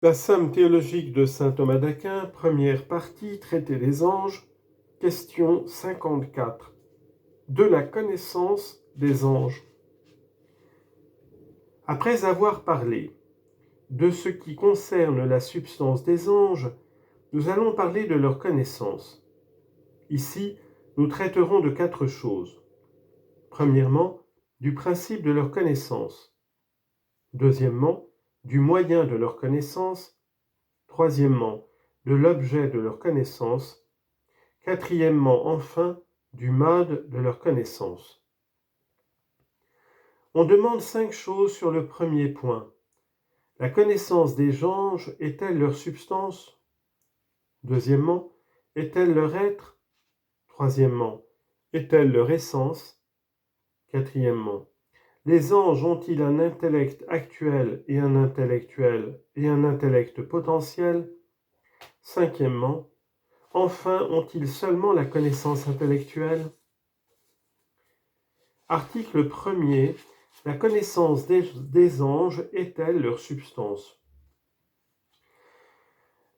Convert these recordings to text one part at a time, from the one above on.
La Somme théologique de saint Thomas d'Aquin, première partie, Traité des anges, question 54. De la connaissance des anges. Après avoir parlé de ce qui concerne la substance des anges, nous allons parler de leur connaissance. Ici, nous traiterons de 4 choses. Premièrement, du principe de leur connaissance. Deuxièmement, du moyen de leur connaissance. Troisièmement, de l'objet de leur connaissance. Quatrièmement, enfin, du mode de leur connaissance. On demande 5 choses sur le premier point. La connaissance des anges est-elle leur substance? Deuxièmement, est-elle leur être? Troisièmement, est-elle leur essence? Quatrièmement, les anges ont-ils un intellect actuel et un intellect potentiel? Cinquièmement, enfin, ont-ils seulement la connaissance intellectuelle? Article 1er. La connaissance des anges est-elle leur substance?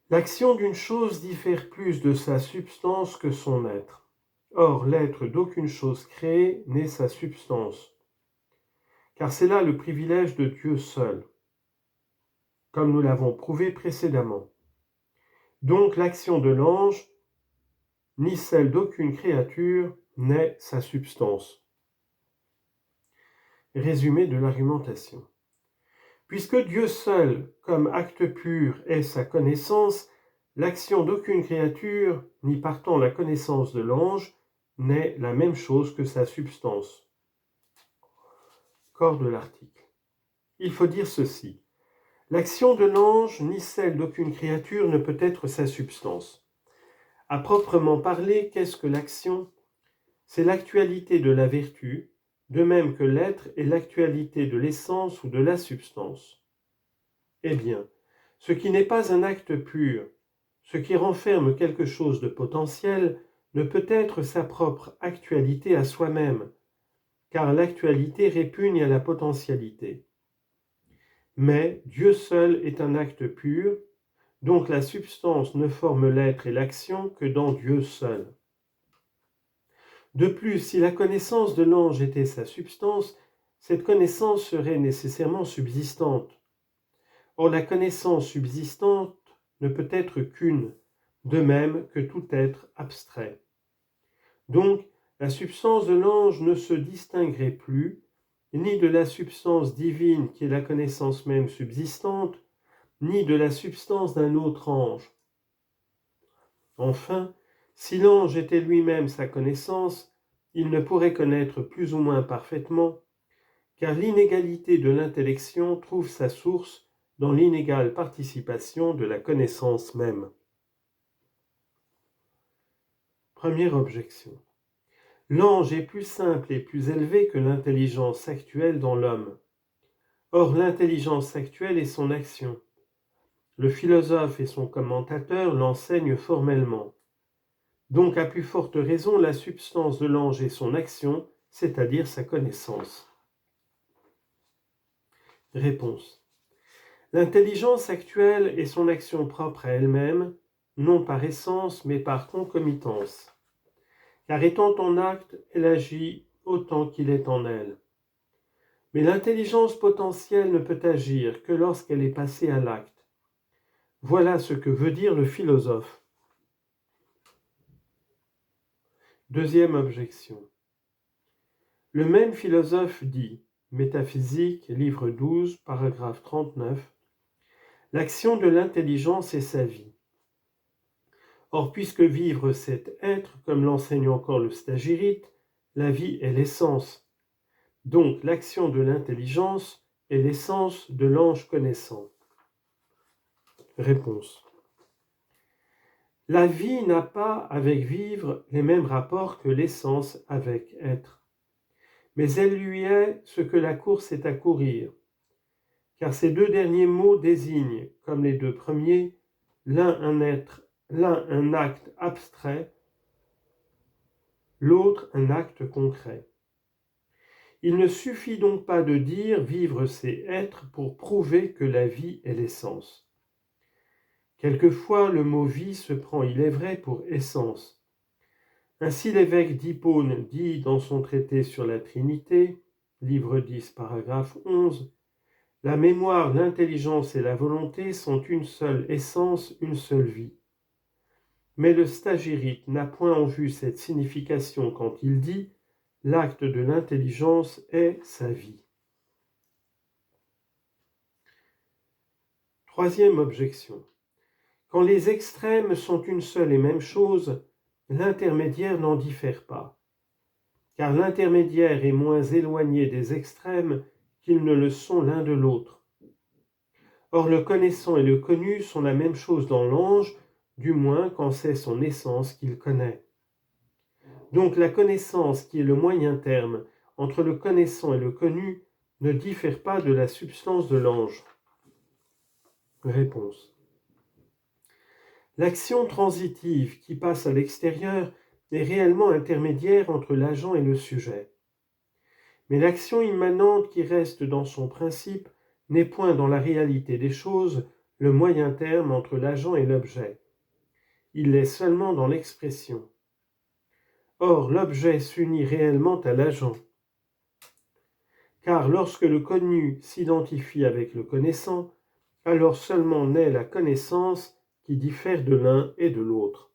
L'action d'une chose diffère plus de sa substance que son être. Or, l'être d'aucune chose créée n'est sa substance, car c'est là le privilège de Dieu seul, comme nous l'avons prouvé précédemment. Donc, l'action de l'ange, ni celle d'aucune créature, n'est sa substance. Résumé de l'argumentation. Puisque Dieu seul, comme acte pur, est sa connaissance, l'action d'aucune créature, ni partant la connaissance de l'ange, n'est la même chose que sa substance. Corps de l'article. Il faut dire ceci. L'action de l'ange, ni celle d'aucune créature, ne peut être sa substance. À proprement parler, qu'est-ce que l'action? C'est l'actualité de la vertu, de même que l'être est l'actualité de l'essence ou de la substance. Eh bien, ce qui n'est pas un acte pur, ce qui renferme quelque chose de potentiel, ne peut être sa propre actualité à soi-même, car l'actualité répugne à la potentialité. Mais Dieu seul est un acte pur, donc la substance ne forme l'être et l'action que dans Dieu seul. De plus, si la connaissance de l'ange était sa substance, cette connaissance serait nécessairement subsistante. Or, la connaissance subsistante ne peut être qu'une, de même que tout être abstrait. Donc, la substance de l'ange ne se distinguerait plus, ni de la substance divine qui est la connaissance même subsistante, ni de la substance d'un autre ange. Enfin, si l'ange était lui-même sa connaissance, il ne pourrait connaître plus ou moins parfaitement, car l'inégalité de l'intellection trouve sa source dans l'inégale participation de la connaissance même. Première objection. L'ange est plus simple et plus élevé que l'intelligence actuelle dans l'homme. Or, l'intelligence actuelle est son action. Le philosophe et son commentateur l'enseignent formellement. Donc, à plus forte raison, la substance de l'ange est son action, c'est-à-dire sa connaissance. Réponse. L'intelligence actuelle est son action propre à elle-même, non par essence, mais par concomitance. Car étant en acte, elle agit autant qu'il est en elle. Mais l'intelligence potentielle ne peut agir que lorsqu'elle est passée à l'acte. Voilà ce que veut dire le philosophe. Deuxième objection. Le même philosophe dit, Métaphysique, livre 12, paragraphe 39, l'action de l'intelligence est sa vie. Or, puisque vivre c'est être, comme l'enseigne encore le stagirite, la vie est l'essence. Donc, l'action de l'intelligence est l'essence de l'ange connaissant. Réponse. La vie n'a pas avec vivre les mêmes rapports que l'essence avec être. Mais elle lui est ce que la course est à courir. Car ces deux derniers mots désignent, comme les deux premiers, l'un un acte abstrait, l'autre un acte concret. Il ne suffit donc pas de dire vivre c'est être pour prouver que la vie est l'essence. Quelquefois, le mot vie se prend, il est vrai, pour essence. Ainsi, l'évêque d'Hippone dit dans son traité sur la Trinité, livre 10, paragraphe 11, « La mémoire, l'intelligence et la volonté sont une seule essence, une seule vie. » Mais le stagirite n'a point en vue cette signification quand il dit « L'acte de l'intelligence est sa vie. » Troisième objection. Quand les extrêmes sont une seule et même chose, l'intermédiaire n'en diffère pas, car l'intermédiaire est moins éloigné des extrêmes qu'ils ne le sont l'un de l'autre. Or, le connaissant et le connu sont la même chose dans l'ange, du moins quand c'est son essence qu'il connaît. Donc la connaissance, qui est le moyen terme entre le connaissant et le connu, ne diffère pas de la substance de l'ange. Réponse. L'action transitive qui passe à l'extérieur est réellement intermédiaire entre l'agent et le sujet. Mais l'action immanente qui reste dans son principe n'est point dans la réalité des choses le moyen terme entre l'agent et l'objet. Il l'est seulement dans l'expression. Or, l'objet s'unit réellement à l'agent. Car lorsque le connu s'identifie avec le connaissant, alors seulement naît la connaissance qui diffère de l'un et de l'autre.